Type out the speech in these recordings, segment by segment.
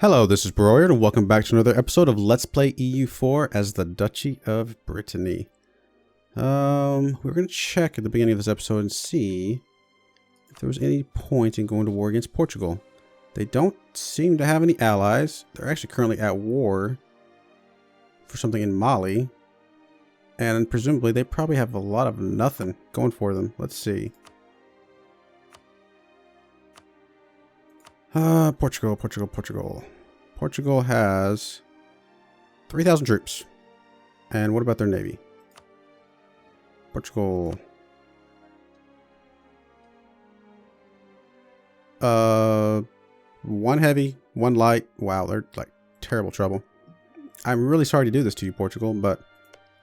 Hello, this is Broyar, and welcome back to another episode of Let's Play EU4 as the Duchy of Brittany. We're going to check at the beginning of this episode and see if there was any point in going to war against Portugal. They don't seem to have any allies. They're actually currently at war for something in Mali. And presumably they probably have a lot of nothing going for them. Let's see. Portugal. Portugal has 3,000 troops. And what about their navy? Portugal. One heavy, one light. Wow, they're like terrible trouble. I'm really sorry to do this to you, Portugal, but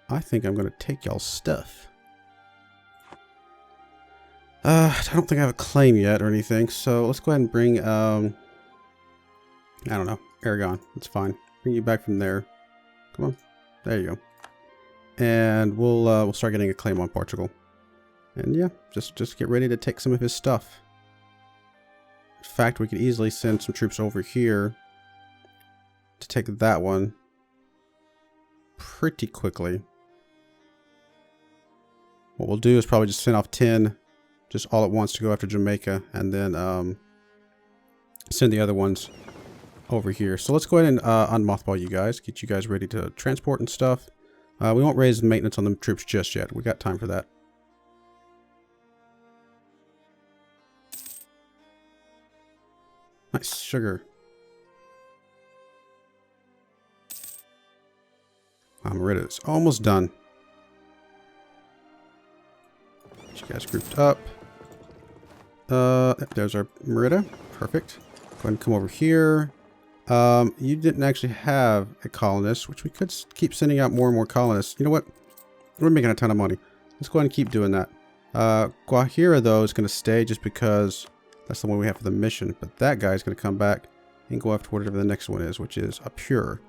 I think I'm going to take y'all's stuff. I don't think I have a claim yet or anything, so let's go ahead and bring, I don't know, Aragon. That's fine. Bring you back from there. Come on. There you go. And we'll start getting a claim on Portugal. And yeah, just get ready to take some of his stuff. In fact, we could easily send some troops over here to take that one pretty quickly. What we'll do is probably just send off 10 just all at once to go after Jamaica, and then send the other ones over here. So let's go ahead and unmothball you guys, get you guys ready to transport and stuff. We won't raise maintenance on the troops just yet. We got time for that. Nice sugar. I'm ready. It's almost done. Get you guys grouped up. There's our Merida. Perfect. Go ahead and come over here. You didn't actually have a colonist, which we could keep sending out more and more colonists. You know what? We're making a ton of money. Let's go ahead and keep doing that. Guajira, though, is going to stay just because that's the one we have for the mission. But that guy's going to come back and go after whatever the next one is, which is a pure.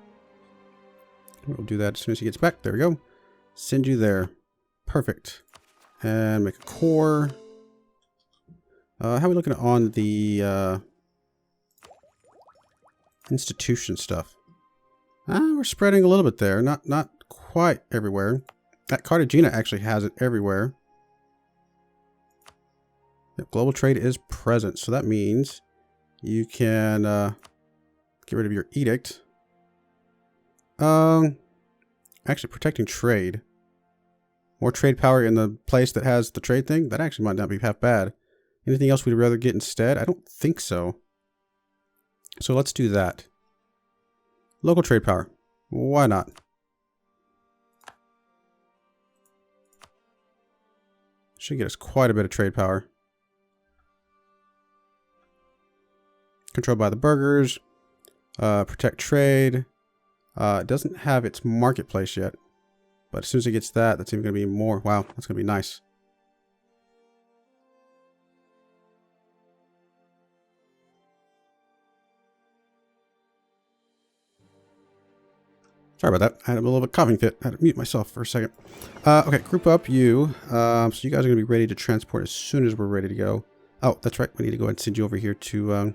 We'll do that as soon as he gets back. There we go. Send you there. Perfect. And make a core. How are we looking on the institution stuff? We're spreading a little bit there. Not quite everywhere. That Cartagena actually has it everywhere. Yep, global trade is present, so that means you can get rid of your edict. Actually, protecting trade. More trade power in the place that has the trade thing. That actually might not be half bad. Anything else we'd rather get instead? I don't think so. So let's do that. Local trade power. Why not? Should get us quite a bit of trade power. Controlled by the burghers. Protect trade. It doesn't have its marketplace yet. But as soon as it gets that, that's even going to be more. Wow, that's going to be nice. Sorry about that. I had a little bit of a coughing fit. I had to mute myself for a second. Okay, group up you. So you guys are going to be ready to transport as soon as we're ready to go. Oh, that's right. We need to go ahead and send you over here to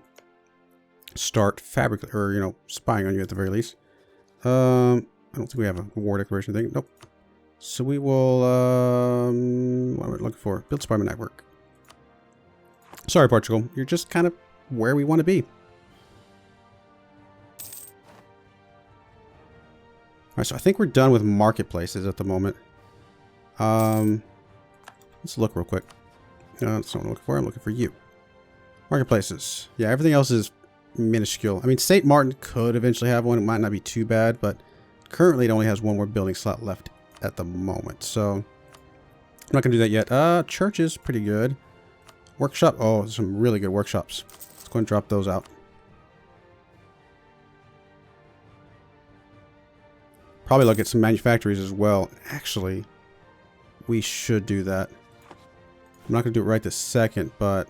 start spying on you at the very least. I don't think we have a war declaration thing. Nope. So we will, what are we looking for? Build spyman network. Sorry, Portugal. You're just kind of where we want to be. Alright, so I think we're done with marketplaces at the moment. Let's look real quick. That's not what I'm looking for. I'm looking for you. Marketplaces. Yeah, everything else is minuscule. I mean, St. Martin could eventually have one. It might not be too bad, but currently it only has one more building slot left at the moment. So I'm not going to do that yet. Church is pretty good. Workshop. Oh, there's some really good workshops. Let's go and drop those out. Probably look at some manufactories as well. Actually, we should do that. I'm not going to do it right this second, but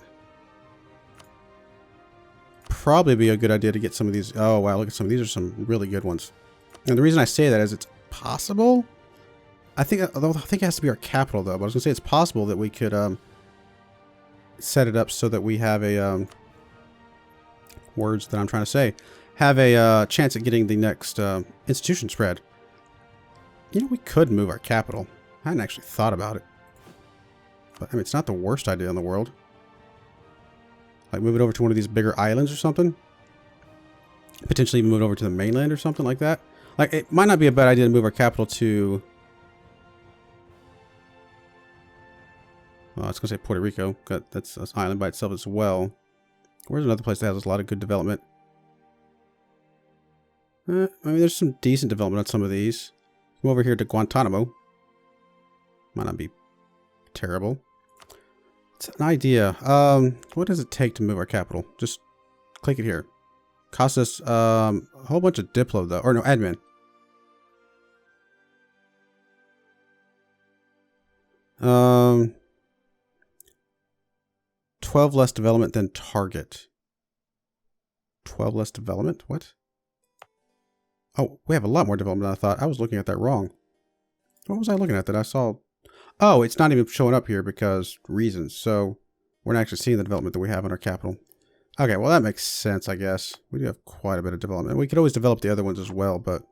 probably be a good idea to get some of these. Oh, wow. Look at some of these. Are some really good ones. And the reason I say that is it's possible. I think it has to be our capital, though. But I was going to say it's possible that we could set it up so that we have a words that I'm trying to say. have a chance at getting the next institution spread. You know, we could move our capital. I hadn't actually thought about it. But, I mean, it's not the worst idea in the world. Like, move it over to one of these bigger islands or something. Potentially even move it over to the mainland or something like that. Like, it might not be a bad idea to move our capital to... I was going to say Puerto Rico. That's an island by itself as well. Where's another place that has a lot of good development? I mean, there's some decent development on some of these. Come over here to Guantanamo. Might not be terrible. It's an idea. What does it take to move our capital? Just click it here. Cost us a whole bunch of Diplo, though. Or no, admin. Um... 12 less development than target. 12 less development? What? Oh, we have a lot more development than I thought. I was looking at that wrong. What was I looking at that I saw? Oh, it's not even showing up here because reasons. So we're not actually seeing the development that we have in our capital. Okay, well that makes sense, I guess. We do have quite a bit of development. We could always develop the other ones as well, but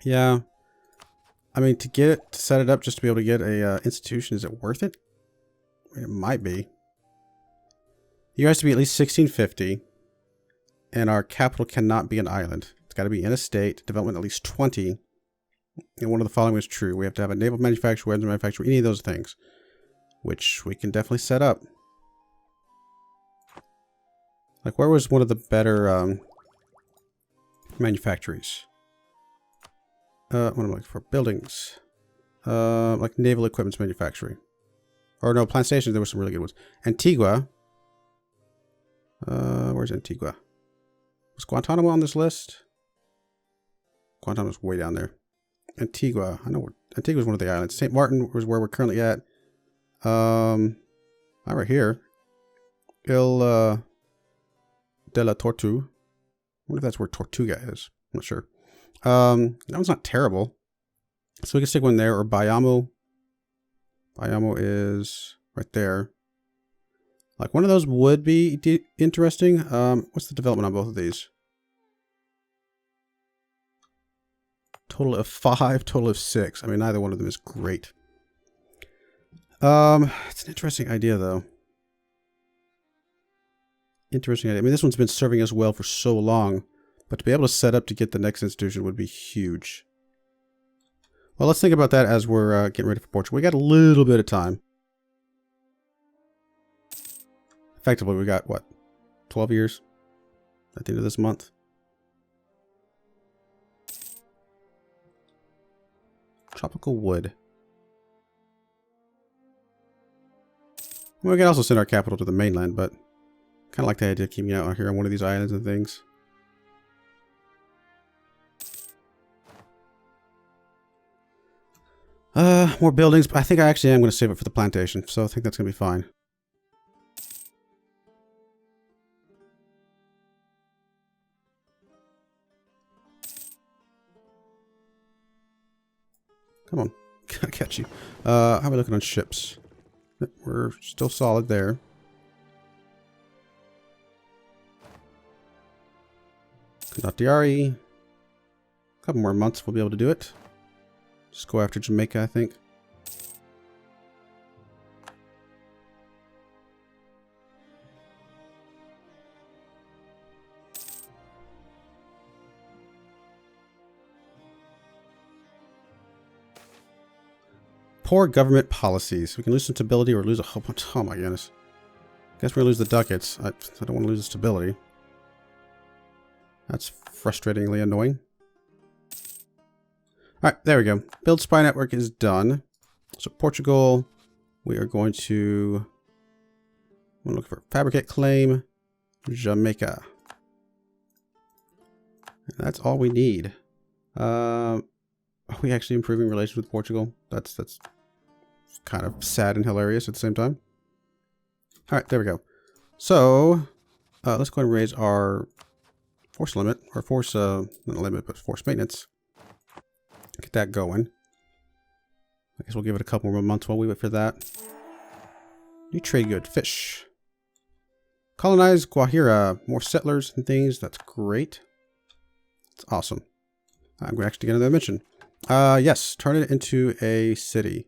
yeah. I mean, to set it up just to be able to get a institution, is it worth it? I mean, it might be. You guys to be at least 1650, and our capital cannot be an island. It's got to be in a state, development at least 20, and one of the following is true. We have to have a naval manufacturer, weapons manufacturer, any of those things, which we can definitely set up. Like, where was one of the better manufactories? What am I looking for? Buildings. Like naval equipment manufacturing. Or no, plant stations, there were some really good ones. Antigua. Where's Antigua? Was Guantanamo on this list? Guantanamo's way down there. Antigua. I know where Antigua is one of the islands. St. Martin was where we're currently at. Not right here. Ile de la Tortue. I wonder if that's where Tortuga is. I'm not sure. That one's not terrible. So we can stick one there, or Bayamo. Bayamo is right there. Like, one of those would be interesting. What's the development on both of these? Total of 5, total of 6. I mean, neither one of them is great. It's an interesting idea, though. Interesting idea. I mean, this one's been serving us well for so long, but to be able to set up to get the next institution would be huge. Well, let's think about that as we're getting ready for Portugal. We got a little bit of time. Effectively, we got, what, 12 years at the end of this month? Tropical wood. Well, we can also send our capital to the mainland, but kind of like the idea of keeping out here on one of these islands and things. More buildings, but I think I actually am going to save it for the plantation, so I think that's going to be fine. Come on, gotta catch you. How are we looking on ships? We're still solid there. Condottieri. A couple more months we'll be able to do it. Just go after Jamaica, I think. Poor government policies. We can lose some stability or lose a whole bunch. Oh my goodness. Guess we're going to lose the ducats. I don't want to lose the stability. That's frustratingly annoying. Alright, there we go. Build spy network is done. So Portugal, we are going to... I'm looking for fabricate claim. Jamaica. And that's all we need. Are we actually improving relations with Portugal? That's kind of sad and hilarious at the same time. Alright, there we go. So, let's go ahead and raise our force limit, or force, not limit, but force maintenance. Get that going. I guess we'll give it a couple more months while we wait for that. New trade good. Fish. Colonize Guajira. More settlers and things. That's great. It's awesome. I'm going to actually get another mission. Yes. Turn it into a city.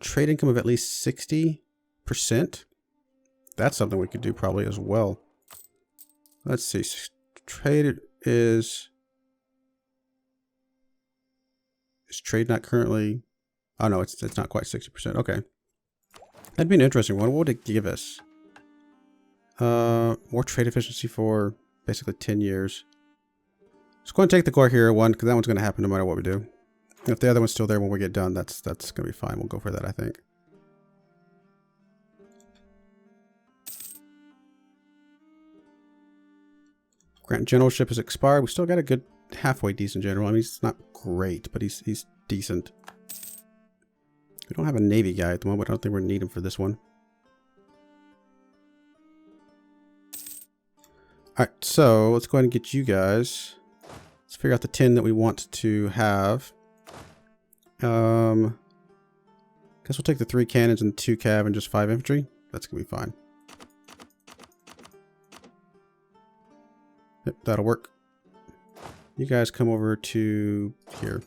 Trade income of at least 60%. That's something we could do probably as well. Let's see. Trade is trade not currently... Oh, no, it's not quite 60%. Okay. That'd be an interesting one. What would it give us? More trade efficiency for basically 10 years. Just going to take the Guajira one, because that one's going to happen no matter what we do. If the other one's still there when we get done, that's going to be fine. We'll go for that, I think. Grant generalship has expired. We still got a good halfway decent general. I mean, he's not great, but he's decent. We don't have a navy guy at the moment. I don't think we're going to need him for this one. Alright, so let's go ahead and get you guys. Let's figure out the 10 that we want to have. Guess we'll take the 3 cannons and 2 cav and just 5 infantry. That's going to be fine. Yep, that'll work. You guys come over to here.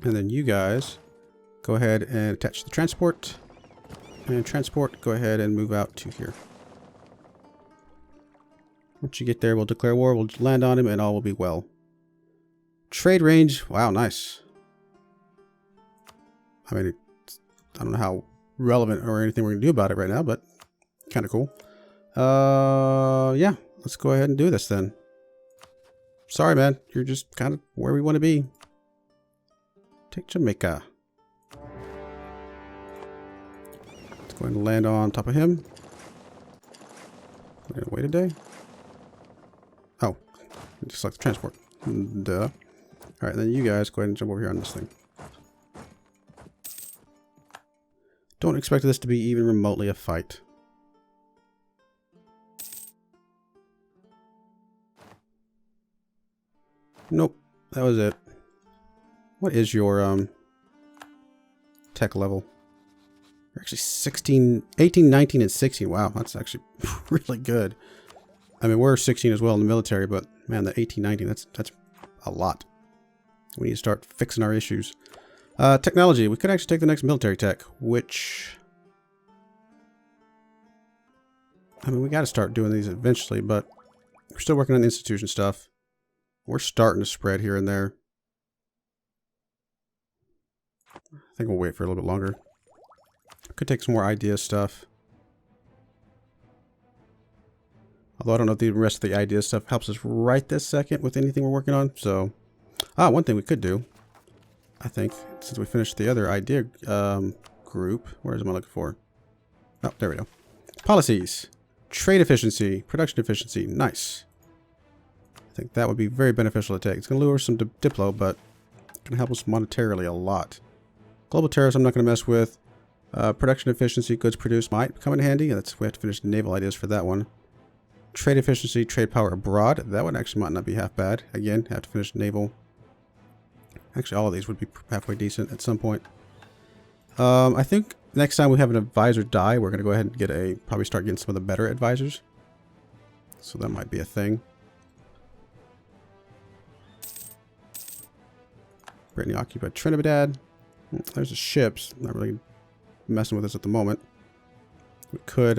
And then you guys go ahead and attach the transport. And transport, go ahead and move out to here. Once you get there, we'll declare war. We'll land on him and all will be well. Trade range. Wow, nice. I mean, I don't know how relevant or anything we're going to do about it right now, but kind of cool. Yeah, let's go ahead and do this then. Sorry, man. You're just kind of where we want to be. Take Jamaica. Let's go ahead and land on top of him. Wait a day. Oh, just like the transport. Duh. Alright, then you guys go ahead and jump over here on this thing. Don't expect this to be even remotely a fight. Nope, that was it. What is your tech level? You're actually 16, 18, 19, and 16. Wow, that's actually really good. I mean, we're 16 as well in the military, but man, the 18, 19, that's a lot. We need to start fixing our issues. Technology. We could actually take the next military tech, which... I mean, we got to start doing these eventually, but we're still working on the institution stuff. We're starting to spread here and there. I think we'll wait for a little bit longer. Could take some more idea stuff. Although I don't know if the rest of the idea stuff helps us right this second with anything we're working on. So, one thing we could do, I think, since we finished the other idea group. Where am I looking for? Oh, there we go. Policies. Trade efficiency. Production efficiency. Nice. I think that would be very beneficial to take. It's going to lure some Diplo, but it's going to help us monetarily a lot. Global tariffs I'm not going to mess with. Production efficiency, goods produced might come in handy. We have to finish naval ideas for that one. Trade efficiency, trade power abroad. That one actually might not be half bad. Again, have to finish naval. Actually, all of these would be halfway decent at some point. I think next time we have an advisor die, we're going to go ahead and probably start getting some of the better advisors. So that might be a thing. Brittany occupied Trinidad. There's the ships. Not really messing with us at the moment. We could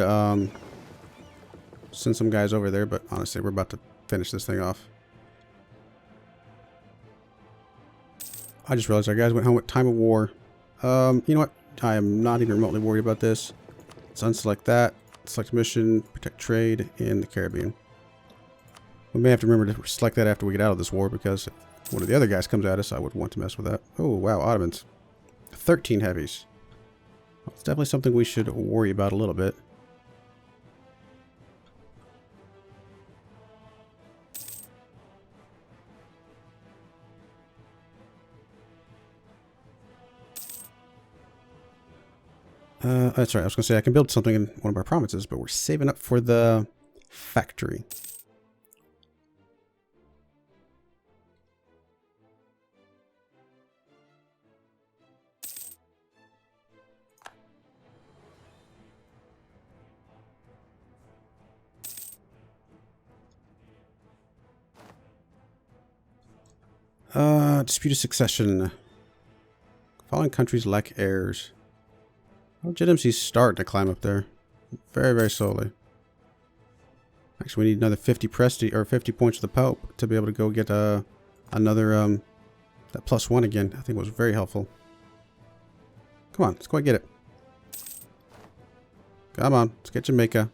send some guys over there, but honestly, we're about to finish this thing off. I just realized our guys went home with time of war. You know what? I am not even remotely worried about this. Let's unselect that. Select mission, protect trade in the Caribbean. We may have to remember to select that after we get out of this war, because if one of the other guys comes at us, I would want to mess with that. Oh, wow, Ottomans. 13 heavies. Well, it's definitely something we should worry about a little bit. That's right. I was going to say I can build something in one of our provinces, but we're saving up for the factory. Disputed succession. Following countries lack heirs. Legitimacy's starting to climb up there. Very, very slowly. Actually, we need another 50 prestige or 50 points of the Pope to be able to go get another that +1 again. I think was very helpful. Come on, let's go and get it. Come on, let's get Jamaica.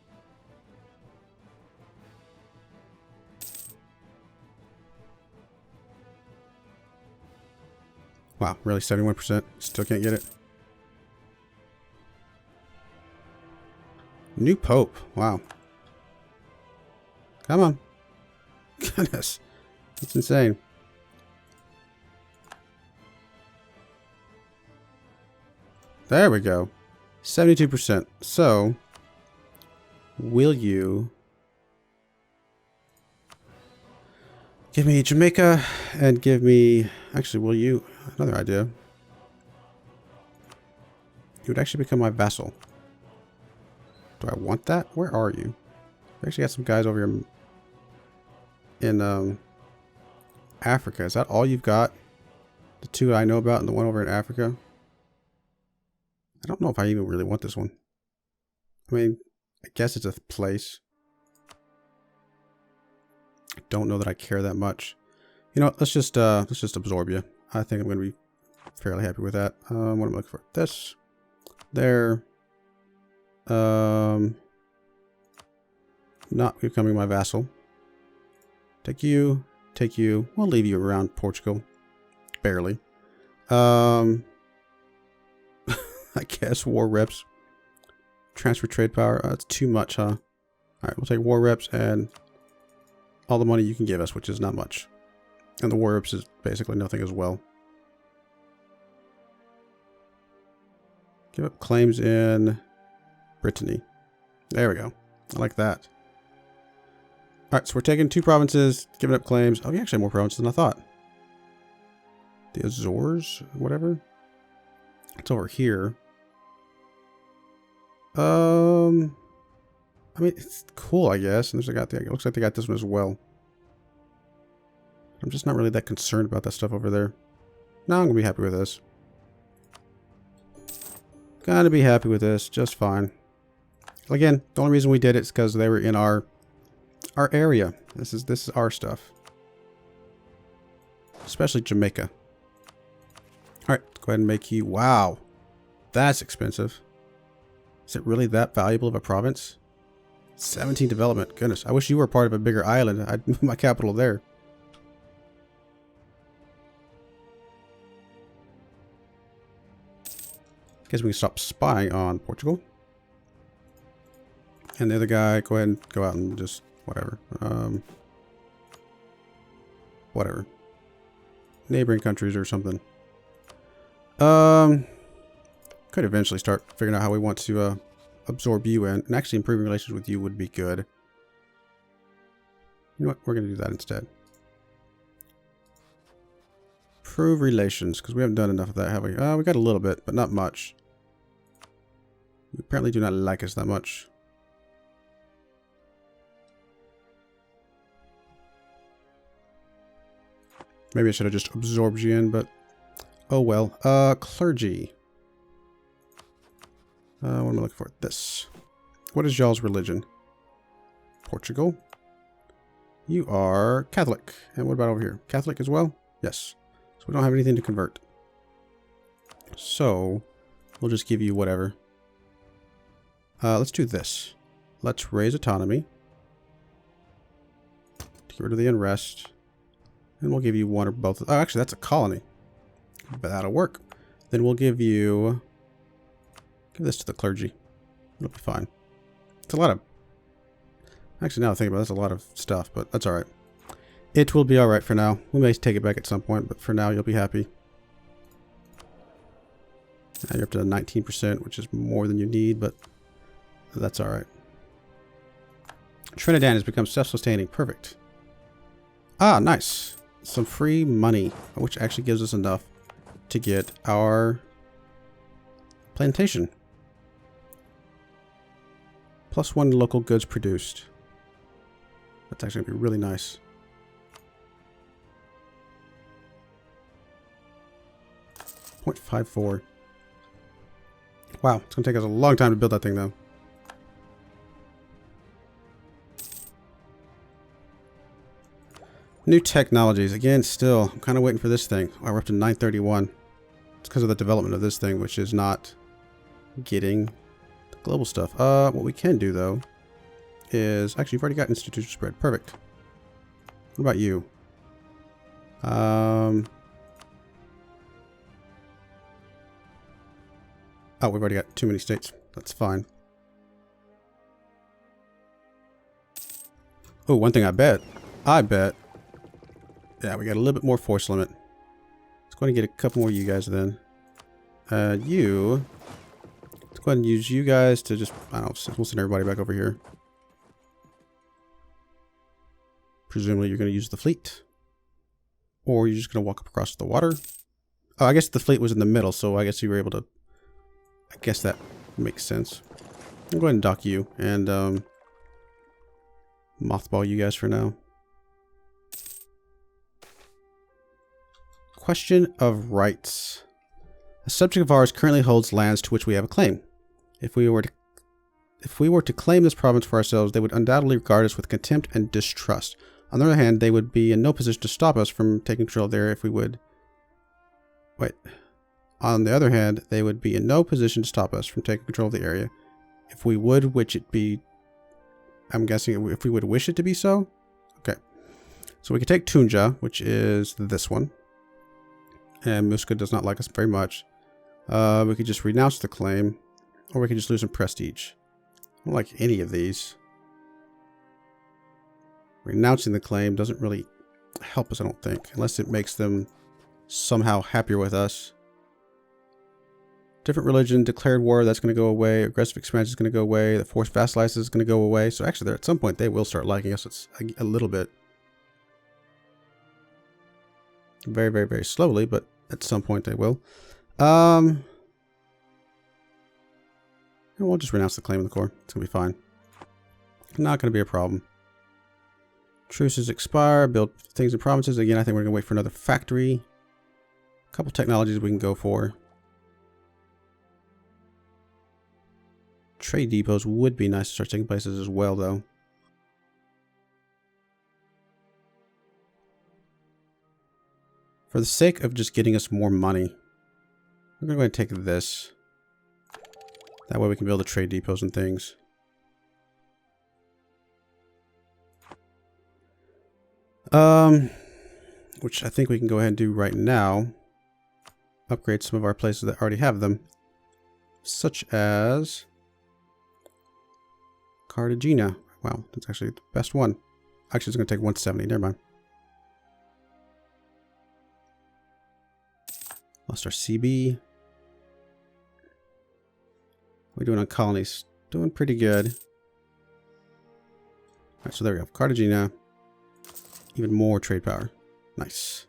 Wow, really 71%. Still can't get it. New Pope. Wow. Come on. Goodness. It's insane. There we go. 72%. So, will you give me Jamaica and give me... Actually, will you... Another idea. You would actually become my vassal. Do I want that? Where are you? I actually got some guys over here in Africa. Is that all you've got? The two I know about and the one over in Africa? I don't know if I even really want this one. I mean, I guess it's a place. I don't know that I care that much. You know what? Let's just absorb you. I think I'm going to be fairly happy with that. What am I looking for? This. There. Not becoming my vassal. Take you. Take you. We'll leave you around Portugal. Barely. I guess war reps. Transfer trade power. That's too much, huh? Alright, we'll take war reps and all the money you can give us, which is not much. And the war reps is basically nothing as well. Give up claims in Brittany. There we go. I like that. Alright, so we're taking 2 provinces, giving up claims. Oh, we actually have more provinces than I thought. The Azores, whatever. It's over here. I mean, it's cool, I guess. And it looks like they got this one as well. I'm just not really that concerned about that stuff over there. No, I'm gonna be happy with this. Gonna be happy with this, just fine. Again, the only reason we did it is because they were in our area. This is our stuff. Especially Jamaica. Alright, go ahead and make you... Wow. That's expensive. Is it really that valuable of a province? 17 development. Goodness, I wish you were part of a bigger island. I'd move my capital there. Guess we can stop spying on Portugal. And the other guy, go ahead and go out and just... Whatever. Whatever. Neighboring countries or something. Could eventually start figuring out how we want to absorb you in. And actually improving relations with you would be good. You know what? We're going to do that instead. Improve relations, because we haven't done enough of that, have we? We got a little bit, but not much. You apparently do not like us that much. Maybe I should have just absorbed you in, but oh well. Clergy. What am I looking for? This. What is y'all's religion? Portugal. You are Catholic. And what about over here? Catholic as well? Yes. So we don't have anything to convert. So we'll just give you whatever. Let's do this. Let's raise autonomy. Get rid of the unrest. And we'll give you one or both. Oh, actually, that's a colony. But that'll work. Then we'll give you... Give this to the clergy. It'll be fine. It's a lot of... Actually, now I think about it, that's a lot of stuff, but that's alright. It will be alright for now. We may take it back at some point, but for now, you'll be happy. Now you're up to 19%, which is more than you need, but that's alright. Trinidad has become self-sustaining. Perfect. Ah, nice. Some free money, which actually gives us enough to get our plantation. +1 local goods produced. That's actually going to be really nice. 0.54. Wow, it's going to take us a long time to build that thing, though. New technologies. Again, still, I'm kind of waiting for this thing. Oh, we're up to 931. It's because of the development of this thing, which is not getting the global stuff. What we can do, though, is... Actually, you've already got institution spread. Perfect. What about you? Oh, we've already got too many states. That's fine. Oh, one thing I bet. Yeah, we got a little bit more force limit. Let's go ahead and get a couple more of you guys then. Let's go ahead and use you guys to just, I don't know, we'll send everybody back over here. Presumably you're going to use the fleet. Or you're just going to walk up across the water. Oh, I guess the fleet was in the middle, so I guess you were able to... I guess that makes sense. I'll go ahead and dock you and mothball you guys for now. Question of rights. A subject of ours currently holds lands to which we have a claim. If we were to claim this province for ourselves, they would undoubtedly regard us with contempt and distrust. On the other hand, they would be in no position to stop us from taking control of the area if we would... Wait. On the other hand, they would be in no position to stop us from taking control of the area if we would, which it be... I'm guessing if we would wish it to be so? Okay. So we could take Tunja, which is this one. And Muska does not like us very much. We could just renounce the claim, or we could just lose some prestige. I don't like any of these. Renouncing the claim doesn't really help us, I don't think, unless it makes them somehow happier with us. Different religion, declared war, that's going to go away. Aggressive expansion is going to go away. The forced vassalization is going to go away. So actually, at some point, they will start liking us. It's a little bit. Very, very, very slowly, but at some point they will. And we'll just renounce the claim in the core. It's going to be fine. Not going to be a problem. Truces expire. Build things in provinces. Again, I think we're going to wait for another factory. A couple technologies we can go for. Trade depots would be nice to start taking places as well, though. For the sake of just getting us more money, I'm going to go ahead and take this. That way we can build the trade depots and things. Which I think we can go ahead and do right now. Upgrade some of our places that already have them. Such as... Cartagena. Wow, that's actually the best one. Actually, it's going to take 170. Never mind. Lost our CB. What are we doing on colonies? Doing pretty good. Alright, so there we go. Cartagena. Even more trade power. Nice.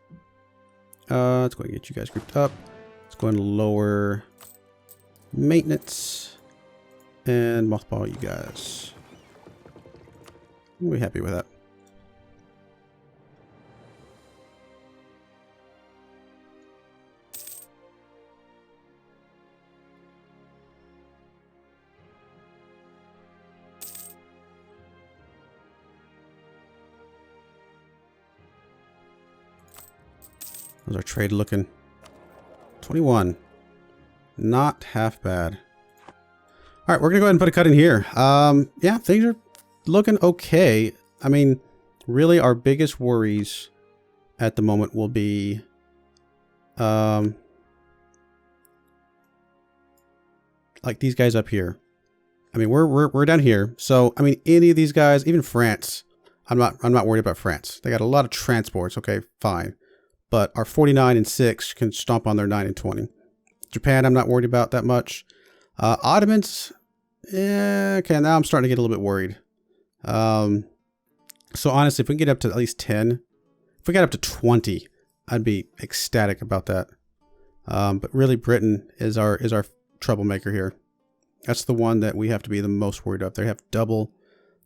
Let's go ahead and get you guys grouped up. Let's go ahead and lower maintenance. And mothball you guys. We're happy with that. How's our trade looking? 21. Not half bad. All right, we're going to go ahead and put a cut in here. Yeah, things are looking okay. I mean, really our biggest worries at the moment will be like these guys up here. I mean, we're down here. So, I mean, any of these guys, even France, I'm not worried about France. They got a lot of transports, okay, fine. But our 49 and 6 can stomp on their 9 and 20. Japan, I'm not worried about that much. Ottomans, yeah, okay, now I'm starting to get a little bit worried. So honestly, if we can get up to at least 10, if we got up to 20, I'd be ecstatic about that. But really, Britain is our troublemaker here. That's the one that we have to be the most worried of. They have double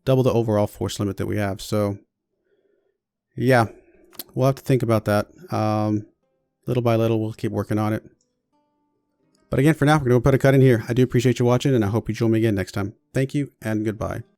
the overall force limit that we have. So, yeah, we'll have to think about that. Little by little, we'll keep working on it. But again, for now, we're going to put a cut in here. I do appreciate you watching, and I hope you join me again next time. Thank you, and goodbye.